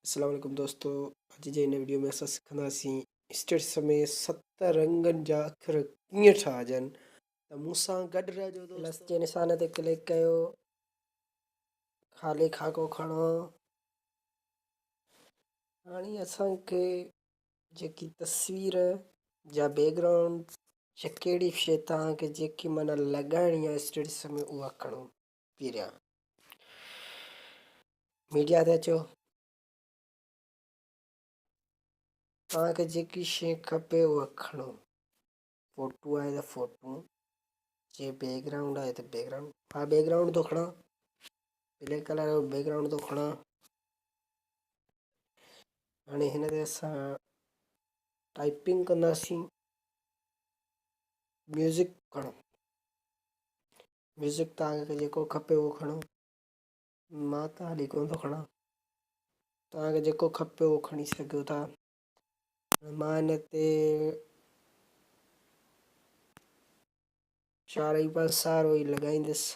अस्सलाम वालेकुम दोस्तों। अॼु जे हिन वीडियो में असां सिखंदासीं स्टेटस में 7 रंगनि जा अखर कीअं ठाहिजनि। त मूंसां गॾु रहिजो। प्लस जे निशान ते क्लिक कयो, ख़ाली खाको खणो। हाणे असांखे जेकी तस्वीर या बैकग्राउंड या कहिड़ी शइ तव्हांखे जेकी माना लॻाइणी आहे स्टेटस में उहा खणो। पहिरियां मीडिया ते अचो, तव्हांखे जेकी शइ खपे उहा खणो। फोटू आहे त फोटू, जे बैकग्राउंड आहे त बैकग्राउंड। हा, बैकग्राउंड थो खणा, ब्लैक कलर जो बैकग्राउंड थो खणा। हाणे हिन ते असां टाइपिंग कंदासीं। म्यूज़िक खणो, म्यूज़िक तव्हांखे जेको खपे उहो खणो। मां त हाली कोन थो खणा, तव्हांखे जेको खपे उहो खणी सघो था। मां हिन ते चारई पासा वारो ई लॻाईंदुसि,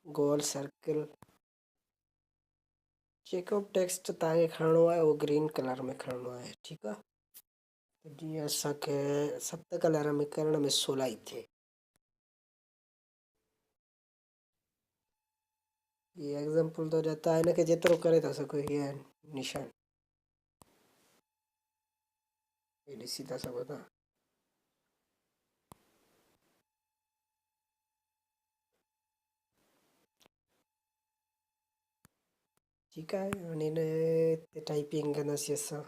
गोल सर्किल। जेको बि टेक्स्ट तव्हांखे खणणो आहे उहो ग्रीन कलर में खणणो आहे, ठीकु आहे। जीअं असांखे 7 कलर में करण में सवलाई थिए। ये एग्जाम्पल तो रहता है, हिनखे जेतिरो करे था सघो। हीअ आहे निशान, ये ॾिसी था सघो था। ठीकु आहे, हाणे हिन ते टाइपिंग कंदासीं असां।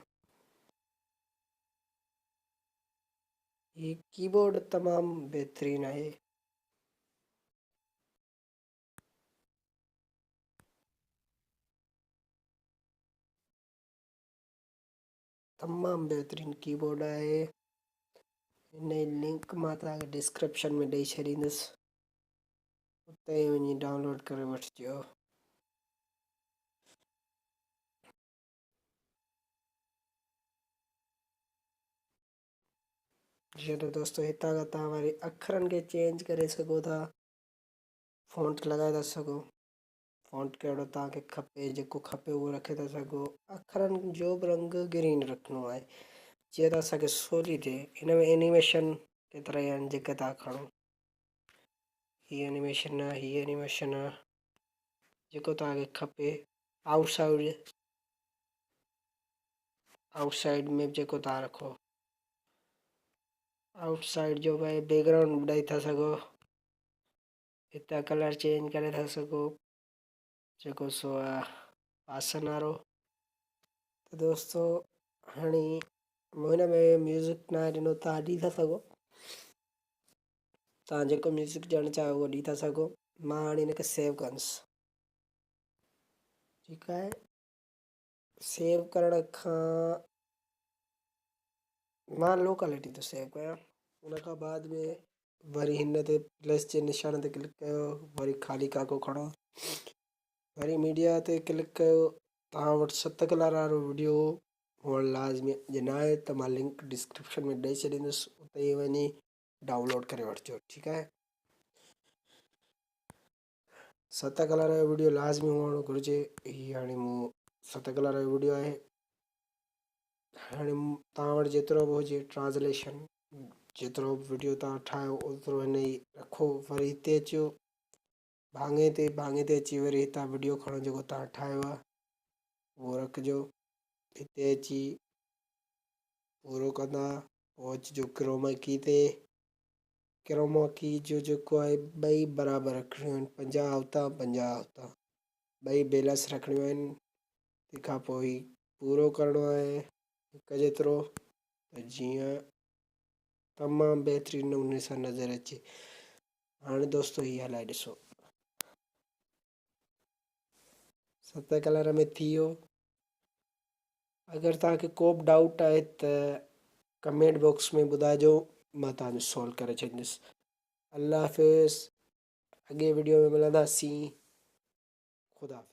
हीउ कीबोर्ड तमामु बहितरीनु आहे। तमामु बहितरीनु कीबोर्ड आहे। हिन जी लिंक मां तव्हांखे डिस्क्रिप्शन में ॾेई छॾींदुसि, उते वञी डाउनलोड करे वठिजो। जीअं त दोस्तों हितां खां तव्हां वरी अखरनि खे चेंज करे सघो था, फ़ॉन्ट लॻाए था सघो। फ़ॉन्ट कहिड़ो तव्हांखे खपे, जेको खपे उहो रखे था सघो। अखरनि जो बि रंग ग्रीन रखिणो आहे जीअं त असांखे सवली थिए। हिन में एनिमेशन केतिरा ई आहिनि जेके तव्हां खणो। हीअ एनिमेशन आहे, हीअ एनिमेशन आहे, जेको तव्हांखे खपे। आउटसाइड में जेको तव्हां रखो। आउटसाइड जो भाई बैकग्राउंड ॾेई था सघो। हितां कलर चेंज करे था सघो, जेको सो आहे पासनि वारो। त दोस्तों हाणे मूं हिन में म्यूज़िक न ॾिनो, तव्हां ॾेई था सघो। तव्हां जेको म्यूज़िक ॾियणु चाहियो उहो ॾेई था सघो। मां हाणे हिनखे सेव कंदुसि, ठीकु आहे। सेव करण खां मां लोकेलिटी थो सेव कयां। उन खां बाद में वरी हिन ते प्लस जे निशान ते क्लिक कयो, वरी ख़ाली काको खणो, वरी मीडिया ते क्लिक कयो। तव्हां वटि 7 कलर वारो वीडियो हुअणु लाज़मी जे न आहे त मां लिंक डिस्क्रिप्शन में ॾेई छॾींदुसि, उते वञी डाउनलोड करे वठिजो, ठीकु आहे। 7 कलर जो वीडियो लाज़मी हुअणु घुरिजे। हीअ हाणे मूं 7 कलर जो वीडियो आहे। हाणे तव्हां वटि जेतिरो बि हुजे ट्रांसलेशन, जेतिरो बि वीडियो तव्हां ठाहियो ओतिरो हिन ई रखो। वरी हिते अचो, भाङे ते अची वरी हितां वीडियो खणो जेको तव्हां ठाहियो आहे उहो रखिजो। हिते अची पूरो कंदा, पोइ अचिजो क्रोमा की ते। क्रोमा की जो जेको आहे ॿई बराबरि रखणियूं आहिनि, 50 हुतां 50 हुतां, ॿई बैलेंस रखणियूं आहिनि। तंहिंखां पोइ ही पूरो करिणो आहे हिकु जेतिरो, त जीअं तमामु बहितरीनु नमूने सां नज़र अचे। हाणे दोस्तों हीअ हलाए ॾिसो, 7 कलर में थी वियो। अगरि तव्हांखे को बि डाउट आहे त कमेंट बॉक्स में ॿुधाइजो, मां तव्हांजो सॉल्व करे छॾींदुसि। अल्लाह हाफ़िज़। अॻे वीडियो में मिलंदासीं। ख़ुदा हाफ़िज़।